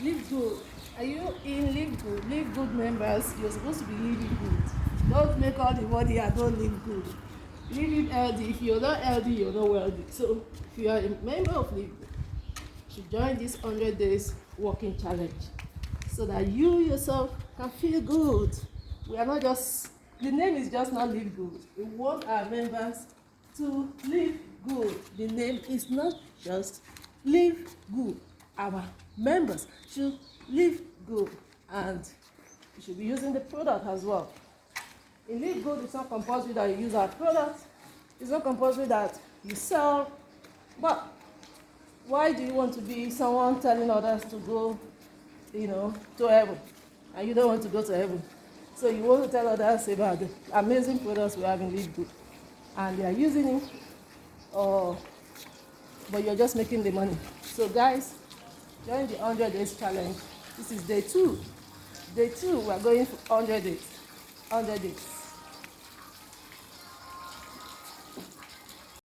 Livegood. Are you in Livegood? Livegood members, you're supposed to be living good. Don't make all the money and don't live good. Live it healthy. If you're not healthy, you're not wealthy. So if you are a member of Livegood, you should join this 100 days walking challenge so that you yourself can feel good. We are not just, the name is just not Live Good. We want our members to live good. The name is not just Live Good. Our members should live good, and you should be using the product as well. In Live Good, it's not compulsory that you use our product. It's not compulsory that you sell. But why do you want to be someone telling others to go, to heaven, and you don't want to go to heaven? So you want to tell others about the amazing products we have in Live Good, and they are using it, but you're just making the money. So guys, join the 100 days challenge. This is day 2. Day 2, we are going for 100 days. 100 days.